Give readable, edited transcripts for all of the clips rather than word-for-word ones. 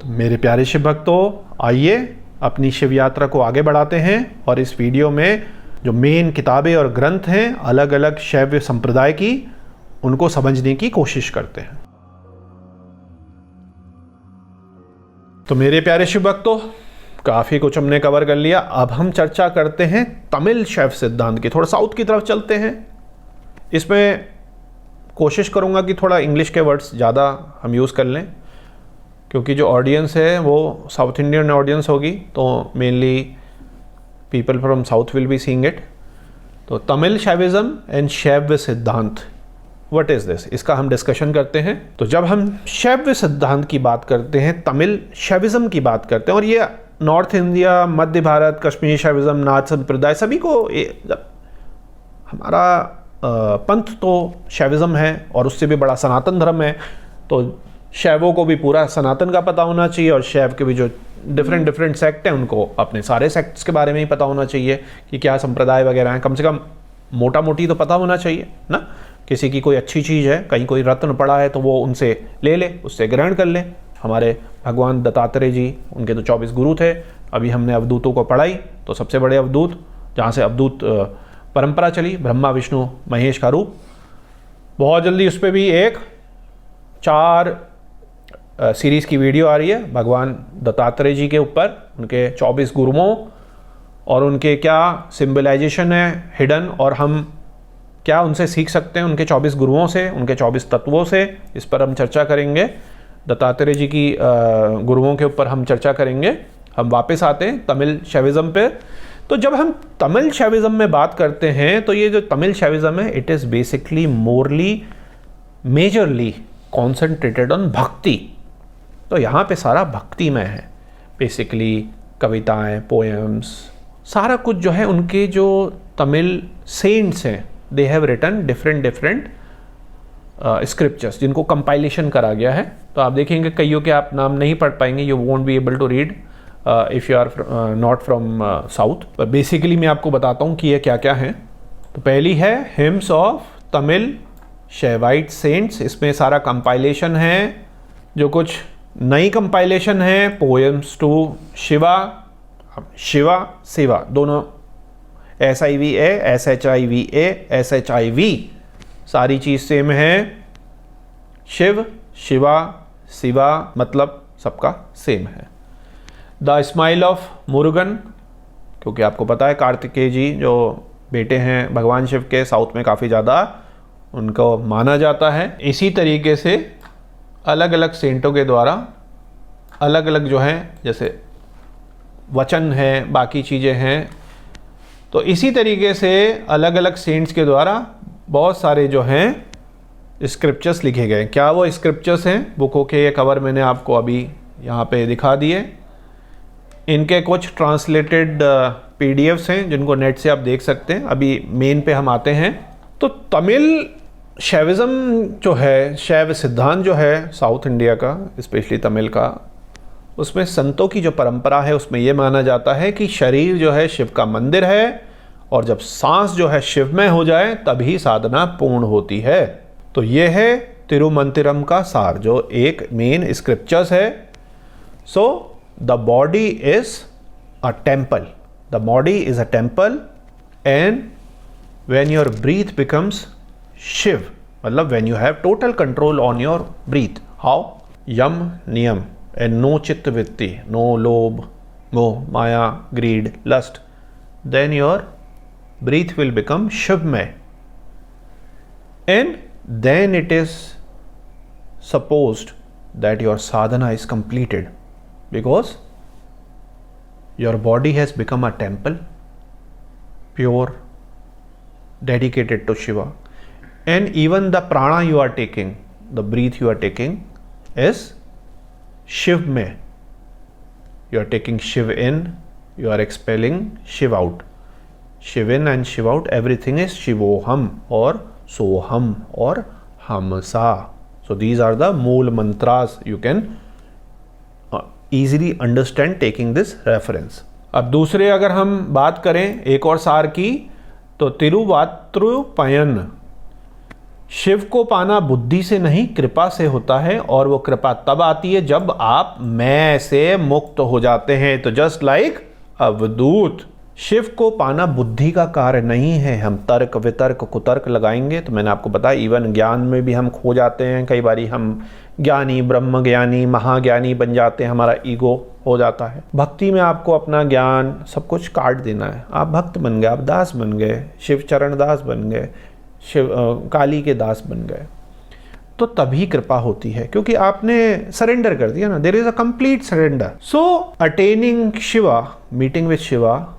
मेरे प्यारे शिव भक्तों, आइए अपनी शिव यात्रा को आगे बढ़ाते हैं और इस वीडियो में जो मेन किताबें और ग्रंथ हैं अलग अलग शैव संप्रदाय की, उनको समझने की कोशिश करते हैं। तो मेरे प्यारे शिव भक्तों, काफ़ी कुछ हमने कवर कर लिया। अब हम चर्चा करते हैं तमिल शैव सिद्धांत की। थोड़ा साउथ की तरफ चलते हैं। इसमें कोशिश करूँगा कि थोड़ा इंग्लिश के वर्ड्स ज़्यादा हम यूज़ कर लें, क्योंकि जो ऑडियंस है वो साउथ इंडियन ऑडियंस होगी, तो mainly people from south will be seeing it. तो तमिल शैविज्म एंड शैव सिद्धांत, व्हाट इज़ दिस, इसका हम डिस्कशन करते हैं। तो जब हम शैव सिद्धांत की बात करते हैं, तमिल शैविज्म की बात करते हैं, और ये नॉर्थ इंडिया, मध्य भारत, कश्मीरी शैविज्म, नाथ संप्रदाय, सभी को हमारा पंथ तो शैविज्म है और उससे भी बड़ा सनातन धर्म है। तो शैवों को भी पूरा सनातन का पता होना चाहिए, और शैव के भी जो डिफरेंट सेक्ट हैं उनको अपने सारे सेक्ट्स के बारे में ही पता होना चाहिए कि क्या संप्रदाय वगैरह हैं। कम से कम मोटा मोटी तो पता होना चाहिए ना। किसी की कोई अच्छी चीज़ है, कहीं कोई रत्न पड़ा है, तो वो उनसे ले ले, उससे ग्रहण कर ले। हमारे भगवान दत्तात्रेय जी, उनके तो 24 गुरु थे। अभी हमने अवधूतों को पढ़ाई, तो सबसे बड़े अवधूत, जहाँ से अवधूत परंपरा चली, ब्रह्मा विष्णु महेश का रूप। बहुत जल्दी उस पर भी एक 4 सीरीज़ की वीडियो आ रही है भगवान दत्तात्रेय जी के ऊपर, उनके 24 गुरुओं और उनके क्या सिंबलाइजेशन है हिडन, और हम क्या उनसे सीख सकते हैं, उनके 24 गुरुओं से, उनके 24 तत्वों से। इस पर हम चर्चा करेंगे। दत्तात्रेय जी की गुरुओं के ऊपर हम चर्चा करेंगे। हम वापस आते हैं तमिल शैविज्म पे। तो जब हम तमिल शैविज्म में बात करते हैं, तो ये जो तमिल शैविज्म है, it is basically morally majorly concentrated on bhakti. तो यहाँ पे सारा भक्तिमय है। बेसिकली कविताएं, पोएम्स, सारा कुछ जो है, उनके जो तमिल सेंट्स हैं, they have written different scriptures, जिनको कंपाइलेशन करा गया है। तो आप देखेंगे कईयों के आप नाम नहीं पढ़ पाएंगे, you won't be able to read if you are not from south. पर बेसिकली मैं आपको बताता हूँ कि ये क्या क्या है। तो पहली है हिम्स ऑफ तमिल शैवाइट सेंट्स। इसमें सारा कंपाइलेशन है। जो कुछ नई कंपाइलेशन है, पोएम्स टू शिवा, शिवा दोनों, SIVA, SHIVA, SHIV, सारी चीज़ सेम है। शिव, शिवा, शिवा, मतलब सबका सेम है। द स्माइल ऑफ मुरुगन, क्योंकि आपको पता है कार्तिकेय जी जो बेटे हैं भगवान शिव के, साउथ में काफ़ी ज़्यादा उनको माना जाता है। इसी तरीके से अलग अलग सेंटों के द्वारा अलग अलग जो हैं, जैसे वचन है, बाकी चीज़ें हैं, तो इसी तरीके से अलग अलग सेंट्स के द्वारा बहुत सारे जो हैं स्क्रिप्चर्स लिखे गए। क्या वो स्क्रिप्चर्स हैं? बुकों के ये कवर मैंने आपको अभी यहाँ पे दिखा दिए। इनके कुछ ट्रांसलेटेड PDFs हैं जिनको नेट से आप देख सकते हैं। अभी मेन पे हम आते हैं। तो तमिल शैविज्म जो है, शैव सिद्धांत जो है साउथ इंडिया का, स्पेशली तमिल का, उसमें संतों की जो परंपरा है, उसमें ये माना जाता है कि शरीर जो है शिव का मंदिर है, और जब सांस जो है शिवमय हो जाए तभी साधना पूर्ण होती है। तो ये है तिरुमंतिरम का सार, जो एक मेन स्क्रिप्चर्स है। So the body is a temple, the body is a temple, and when your breath becomes Shiva, मतलब when you have total control on your breath. How? Yama niyama and no chitta vritti, no lob, moh, maya, greed, lust, then your breath will become shivmay, and then it is supposed that your sadhana is completed, because your body has become a temple, pure, dedicated to Shiva, and even the prana you are taking, the breath you are taking is Shiva में। You are taking Shiva in, you are expelling Shiva out. Shiva in and Shiva out, everything is Shivoham और सोहम और Hamsa. So these are the mool mantras. You can easily understand taking this reference. अब दूसरे अगर हम बात करें एक और सार की, तो तिरुवात्रुपयन शिव को पाना बुद्धि से नहीं कृपा से होता है, और वो कृपा तब आती है जब आप मैं से मुक्त हो जाते हैं। तो जस्ट लाइक अवधूत, शिव को पाना बुद्धि का कार्य नहीं है। हम तर्क वितर्क कुतर्क लगाएंगे तो मैंने आपको बताया इवन ज्ञान में भी हम खो जाते हैं। कई बारी हम ज्ञानी ब्रह्म ज्ञानी महाज्ञानी बन जाते हैं, हमारा ईगो हो जाता है। भक्ति में आपको अपना ज्ञान सब कुछ काट देना है। आप भक्त बन गए, आप दास बन गए, शिव चरण दास बन गए, शिव काली के दास बन गए, तो तभी कृपा होती है, क्योंकि आपने सरेंडर कर दिया ना। There is a complete surrender. So attaining Shiva, meeting with Shiva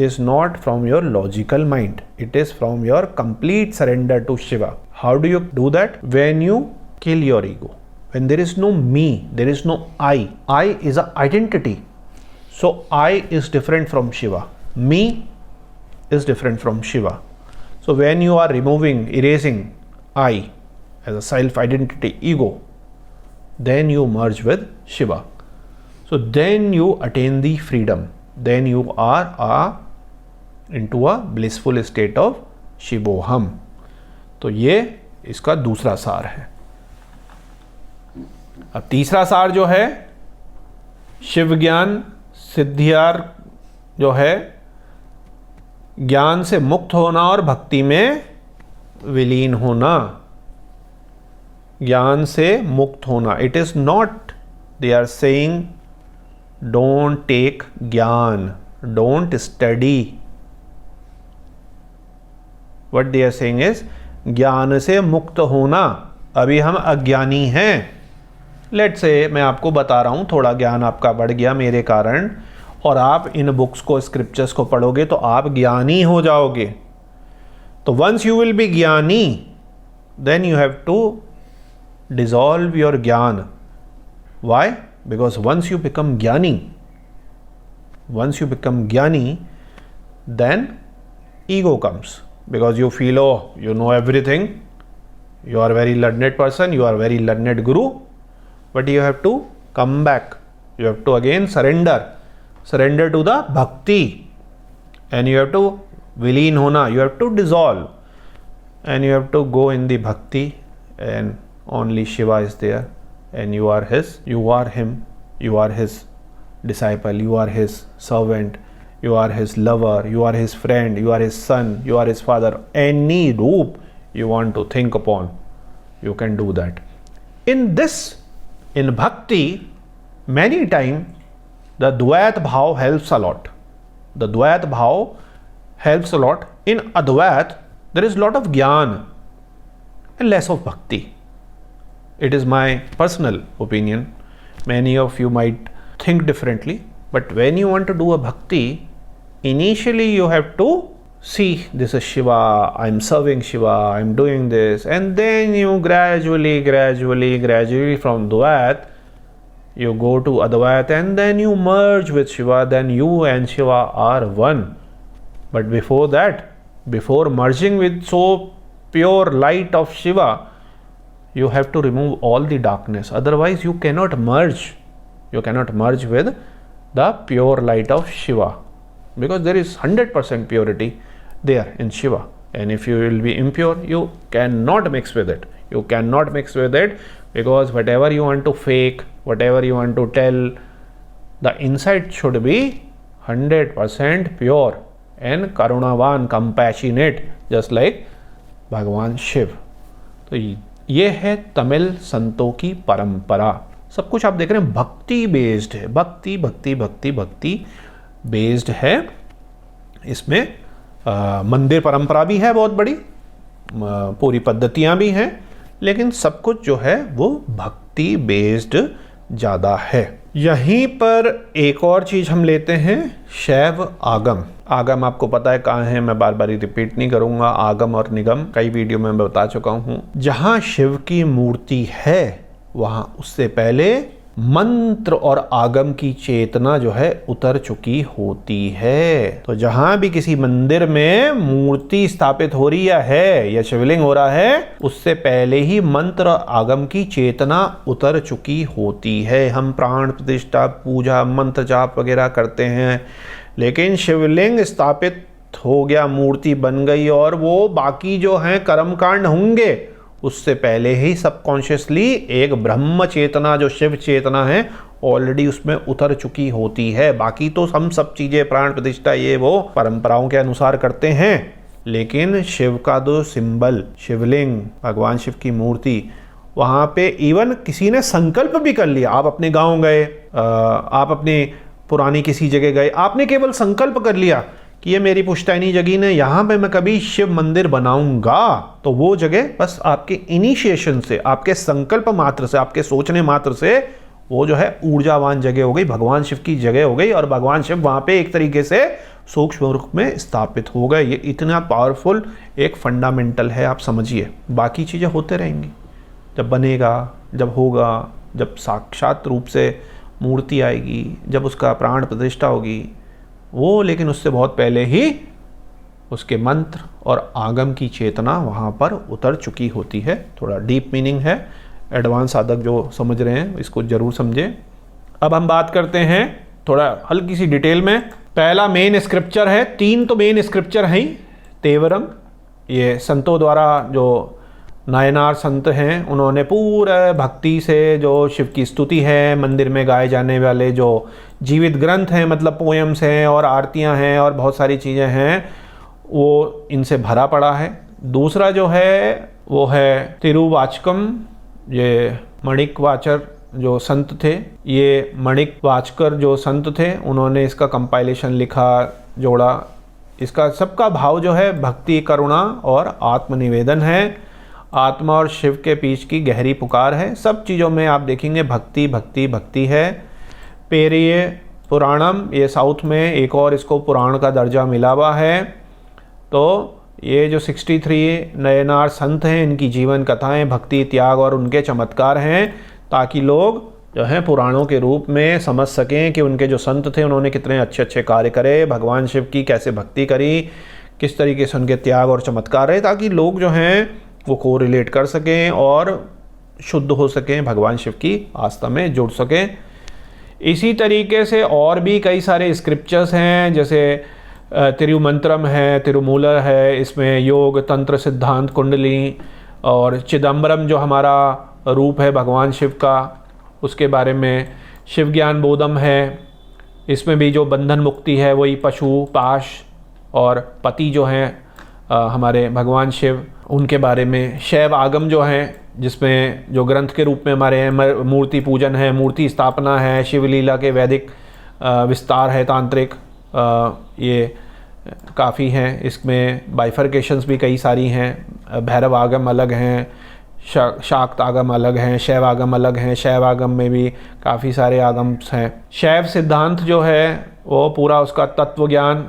is not from your logical mind, it is from your complete surrender to Shiva. How do you do that? When you kill your ego, when there is no me, there is no I is an identity. So I is different from Shiva, me is different from Shiva. So when you are removing, erasing I as a self identity ego, then you merge with Shiva. So then you attain the freedom, then you are into a blissful state of शिवोहम। तो ये इसका दूसरा सार है। अब तीसरा सार जो है शिव ज्ञान सिद्धियार जो है, ज्ञान से मुक्त होना और भक्ति में विलीन होना। ज्ञान से मुक्त होना, it is not they are saying don't take gyan, don't study. What they are saying is ज्ञान से मुक्त होना। अभी हम अज्ञानी हैं। लेट्स से मैं आपको बता रहा हूं, थोड़ा ज्ञान आपका बढ़ गया मेरे कारण, और आप इन बुक्स को स्क्रिप्चर्स को पढ़ोगे तो आप ज्ञानी हो जाओगे। तो once you will be gyani, then you have to dissolve your gyan. Why? Because once you become gyani, once you become jnani, then ego comes, because you feel, oh, you know everything, you are a very learned person, you are a very learned guru, but you have to come back, you have to again surrender to the bhakti, and you have to vileen hona, you have to dissolve, and you have to go in the bhakti, and only Shiva is there, and you are his, you are him, you are his disciple, you are his servant, you are his lover, you are his friend, you are his son, you are his father. Any roop you want to think upon, you can do that. In bhakti, many times the Dvait Bhav helps a lot. The Dvait Bhav helps a lot. In Advait, there is a lot of Gyan and less of bhakti. It is my personal opinion. Many of you might think differently, but when you want to do a bhakti, initially you have to see this is Shiva, I'm serving Shiva, I'm doing this, and then you gradually from Dvait you go to Advait, and then you merge with Shiva, then you and Shiva are one. But before that, before merging with so pure light of Shiva, you have to remove all the darkness, otherwise you cannot merge. You cannot merge with the pure light of Shiva, because there is 100% purity there in Shiva, and if you will be impure, you cannot mix with it. You cannot mix with it, because whatever you want to fake, whatever you want to tell, the inside should be 100% pure and karunavan, compassionate, just like भगवान शिव। तो ये है तमिल संतों की परंपरा। सब कुछ आप देख रहे हैं भक्ति बेस्ड है, भक्ति भक्ति भक्ति भक्ति बेस्ड है। इसमें मंदिर परंपरा भी है बहुत बड़ी, पूरी पद्धतियां भी हैं, लेकिन सब कुछ जो है वो भक्ति बेस्ड ज़्यादा है। यहीं पर एक और चीज़ हम लेते हैं, शैव आगम। आगम आपको पता है कहाँ है, मैं बार बार रिपीट नहीं करूँगा। आगम और निगम कई वीडियो में बता चुका हूँ। जहाँ शिव की मूर्ति है वहाँ उससे पहले मंत्र और आगम की चेतना जो है उतर चुकी होती है। तो जहाँ भी किसी मंदिर में मूर्ति स्थापित हो रही है या शिवलिंग हो रहा है, उससे पहले ही मंत्र और आगम की चेतना उतर चुकी होती है। हम प्राण प्रतिष्ठा, पूजा, मंत्र जाप वगैरह करते हैं, लेकिन शिवलिंग स्थापित हो गया, मूर्ति बन गई, और वो बाकी जो हैं कर्मकांड होंगे उससे पहले ही सबकॉन्शियसली एक ब्रह्म चेतना जो शिव चेतना है ऑलरेडी उसमें उतर चुकी होती है। बाकी तो हम सब चीज़ें प्राण प्रतिष्ठा ये वो परंपराओं के अनुसार करते हैं, लेकिन शिव का जो सिंबल, शिवलिंग, भगवान शिव की मूर्ति, वहाँ पे इवन किसी ने संकल्प भी कर लिया। आप अपने गांव गए, आप अपने पुरानी किसी जगह गए, आपने केवल संकल्प कर लिया कि ये मेरी पुश्तैनी जगह है, यहाँ पे मैं कभी शिव मंदिर बनाऊंगा, तो वो जगह बस आपके इनिशिएशन से, आपके संकल्प मात्र से, आपके सोचने मात्र से वो जो है ऊर्जावान जगह हो गई, भगवान शिव की जगह हो गई, और भगवान शिव वहाँ पे एक तरीके से सूक्ष्म रूप में स्थापित हो गए। ये इतना पावरफुल एक फंडामेंटल है, आप समझिए। बाकी चीज़ें होते रहेंगी, जब बनेगा, जब होगा, जब साक्षात रूप से मूर्ति आएगी, जब उसका प्राण प्रतिष्ठा होगी, वो लेकिन उससे बहुत पहले ही उसके मंत्र और आगम की चेतना वहाँ पर उतर चुकी होती है। थोड़ा डीप मीनिंग है, एडवांस साधक जो समझ रहे हैं इसको ज़रूर समझें। अब हम बात करते हैं थोड़ा हल्की सी डिटेल में। पहला मेन स्क्रिप्चर है, 3 तो मेन स्क्रिप्चर हैं ही। तेवरम, ये संतों द्वारा जो नायनार संत हैं उन्होंने पूरा भक्ति से जो शिव की स्तुति है, मंदिर में गाए जाने वाले जो जीवित ग्रंथ हैं, मतलब पोएम्स हैं और आरतियां हैं और बहुत सारी चीज़ें हैं, वो इनसे भरा पड़ा है। दूसरा जो है वो है तिरुवाचकम, ये मणिक वाचर जो संत थे, ये मणिक वाचकर जो संत थे उन्होंने इसका कंपाइलेशन लिखा, जोड़ा। इसका सबका भाव जो है भक्ति, करुणा और आत्मनिवेदन है। आत्मा और शिव के बीच की गहरी पुकार है। सब चीज़ों में आप देखेंगे भक्ति भक्ति भक्ति है। पेरिये पुराणम, ये साउथ में एक और इसको पुराण का दर्जा मिला हुआ है। तो ये जो 63 नयनार संत हैं, इनकी जीवन कथाएं भक्ति, त्याग और उनके चमत्कार हैं, ताकि लोग जो हैं पुराणों के रूप में समझ सकें कि उनके जो संत थे उन्होंने कितने अच्छे अच्छे कार्य करे, भगवान शिव की कैसे भक्ति करी, किस तरीके से उनके त्याग और चमत्कार रहे, ताकि लोग जो हैं वो को रिलेट कर सकें और शुद्ध हो सकें, भगवान शिव की आस्था में जुड़ सकें। इसी तरीके से और भी कई सारे स्क्रिप्चर्स हैं, जैसे तिरुमंत्रम है, तिरुमूलर है, इसमें योग, तंत्र, सिद्धांत, कुंडली और चिदम्बरम जो हमारा रूप है भगवान शिव का, उसके बारे में। शिव ज्ञान बोधम है, इसमें भी जो बंधन मुक्ति है वही पशु, पाश और पति जो हैं हमारे भगवान शिव, उनके बारे में। शैव आगम जो हैं, जिसमें जो ग्रंथ के रूप में हमारे हैं, मूर्ति पूजन है, मूर्ति स्थापना है, शिवलीला के वैदिक विस्तार है, तांत्रिक, ये काफ़ी हैं। इसमें बाइफर्केशंस भी कई सारी हैं। भैरव आगम अलग हैं, शाक्त आगम अलग हैं, शैव आगम अलग हैं। शैव आगम में भी काफ़ी सारे आगम्स हैं। शैव सिद्धांत जो है वो पूरा उसका तत्व ज्ञान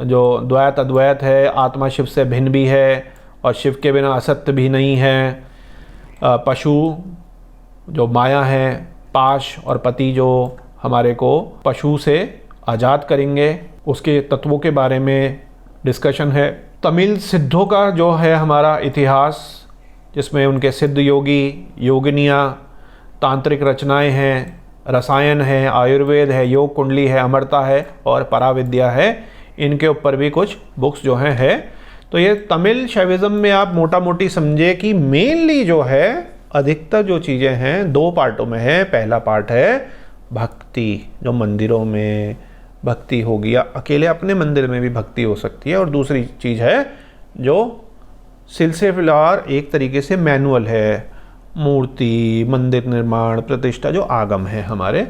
जो द्वैत अद्वैत है, आत्मा शिव से भिन्न भी है और शिव के बिना असत्य भी नहीं है। पशु जो माया है, पाश और पति जो हमारे को पशु से आज़ाद करेंगे, उसके तत्वों के बारे में डिस्कशन है। तमिल सिद्धों का जो है हमारा इतिहास, जिसमें उनके सिद्ध योगी, योगिनियाँ, तांत्रिक रचनाएं हैं, रसायन है, आयुर्वेद है, योग कुंडली है, अमरता है और पराविद्या है। इनके ऊपर भी कुछ बुक्स जो हैं है। तो ये तमिल शैविज़्म में आप मोटा मोटी समझे कि मेनली जो है अधिकतर जो चीज़ें हैं 2 पार्टों में है। पहला पार्ट है भक्ति, जो मंदिरों में भक्ति होगी, या अकेले अपने मंदिर में भी भक्ति हो सकती है। और दूसरी चीज़ है जो सिलसिलेवार एक तरीके से मैनुअल है, मूर्ति, मंदिर निर्माण, प्रतिष्ठा, जो आगम है हमारे।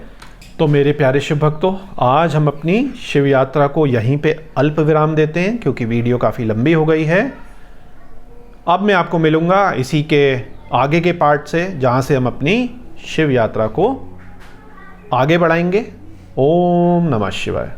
तो मेरे प्यारे शिव भक्तों, आज हम अपनी शिव यात्रा को यहीं पे अल्प विराम देते हैं, क्योंकि वीडियो काफ़ी लंबी हो गई है। अब मैं आपको मिलूँगा इसी के आगे के पार्ट से, जहाँ से हम अपनी शिव यात्रा को आगे बढ़ाएंगे। ओम नमः शिवाय।